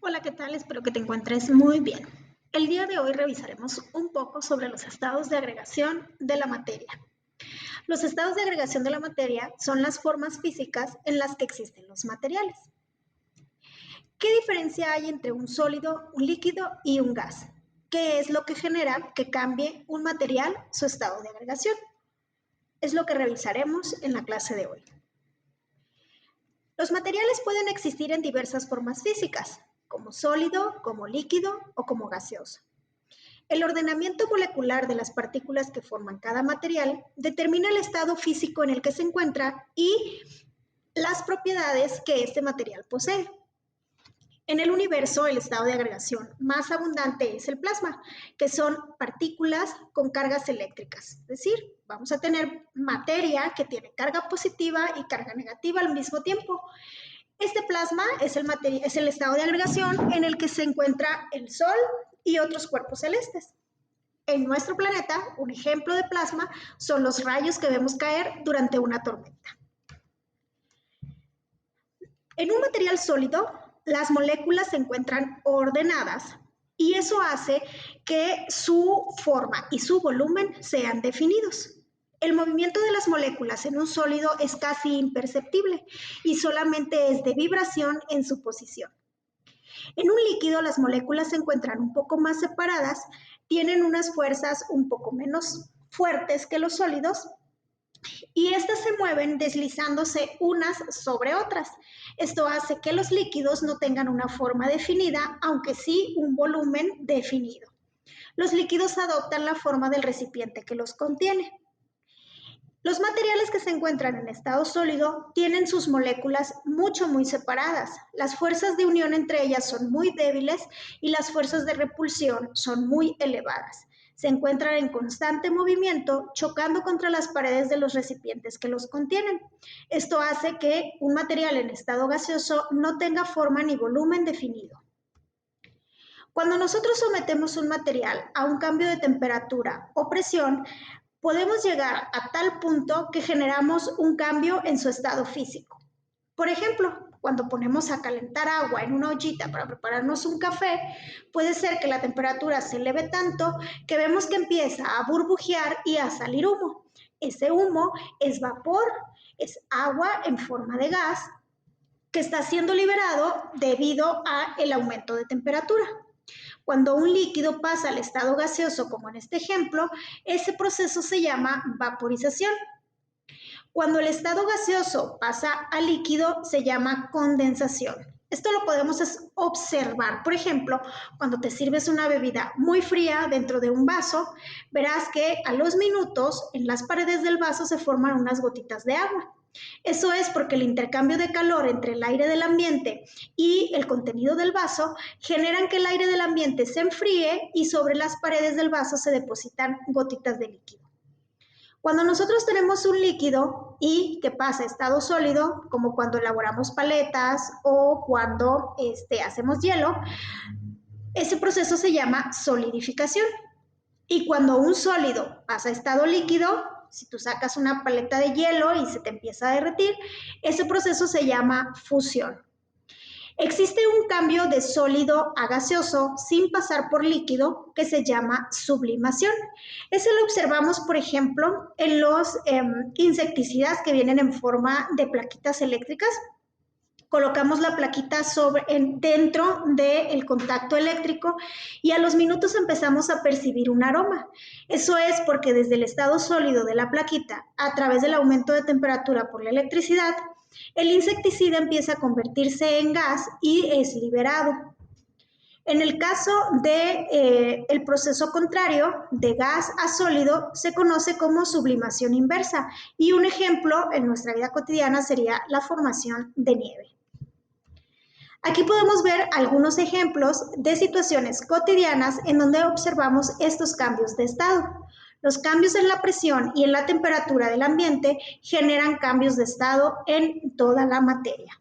Hola, ¿qué tal? Espero que te encuentres muy bien. El día de hoy revisaremos un poco sobre los estados de agregación de la materia. Los estados de agregación de la materia son las formas físicas en las que existen los materiales. ¿Qué diferencia hay entre un sólido, un líquido y un gas? ¿Qué es lo que genera que cambie un material su estado de agregación? Es lo que revisaremos en la clase de hoy. Los materiales pueden existir en diversas formas físicas, como sólido, como líquido o como gaseoso. El ordenamiento molecular de las partículas que forman cada material determina el estado físico en el que se encuentra y las propiedades que este material posee. En el universo, el estado de agregación más abundante es el plasma, que son partículas con cargas eléctricas. Es decir, vamos a tener materia que tiene carga positiva y carga negativa al mismo tiempo. Este plasma es el estado de agregación en el que se encuentra el Sol y otros cuerpos celestes. En nuestro planeta, un ejemplo de plasma son los rayos que vemos caer durante una tormenta. En un material sólido, las moléculas se encuentran ordenadas y eso hace que su forma y su volumen sean definidos. El movimiento de las moléculas en un sólido es casi imperceptible y solamente es de vibración en su posición. En un líquido las moléculas se encuentran un poco más separadas, tienen unas fuerzas un poco menos fuertes que los sólidos y estas se mueven deslizándose unas sobre otras. Esto hace que los líquidos no tengan una forma definida, aunque sí un volumen definido. Los líquidos adoptan la forma del recipiente que los contiene. Los materiales que se encuentran en estado sólido tienen sus moléculas muy separadas. Las fuerzas de unión entre ellas son muy débiles y las fuerzas de repulsión son muy elevadas. Se encuentran en constante movimiento, chocando contra las paredes de los recipientes que los contienen. Esto hace que un material en estado gaseoso no tenga forma ni volumen definido. Cuando nosotros sometemos un material a un cambio de temperatura o presión, podemos llegar a tal punto que generamos un cambio en su estado físico. Por ejemplo, cuando ponemos a calentar agua en una ollita para prepararnos un café, puede ser que la temperatura se eleve tanto que vemos que empieza a burbujear y a salir humo. Ese humo es vapor, es agua en forma de gas que está siendo liberado debido al aumento de temperatura. Cuando un líquido pasa al estado gaseoso, como en este ejemplo, ese proceso se llama vaporización. Cuando el estado gaseoso pasa al líquido, se llama condensación. Esto lo podemos observar, por ejemplo, cuando te sirves una bebida muy fría dentro de un vaso, verás que a los minutos en las paredes del vaso se forman unas gotitas de agua. Eso es porque el intercambio de calor entre el aire del ambiente y el contenido del vaso generan que el aire del ambiente se enfríe y sobre las paredes del vaso se depositan gotitas de líquido. Cuando nosotros tenemos un líquido y que pasa a estado sólido, como cuando elaboramos paletas o cuando hacemos hielo, ese proceso se llama solidificación. Y cuando un sólido pasa a estado líquido, si tú sacas una paleta de hielo y se te empieza a derretir, ese proceso se llama fusión. Existe un cambio de sólido a gaseoso sin pasar por líquido que se llama sublimación. Ese lo observamos, por ejemplo, en los insecticidas que vienen en forma de plaquitas eléctricas. Colocamos la plaquita dentro del contacto eléctrico y a los minutos empezamos a percibir un aroma. Eso es porque desde el estado sólido de la plaquita, a través del aumento de temperatura por la electricidad, el insecticida empieza a convertirse en gas y es liberado. En el caso del proceso contrario, de gas a sólido, se conoce como sublimación inversa y un ejemplo en nuestra vida cotidiana sería la formación de nieve. Aquí podemos ver algunos ejemplos de situaciones cotidianas en donde observamos estos cambios de estado. Los cambios en la presión y en la temperatura del ambiente generan cambios de estado en toda la materia.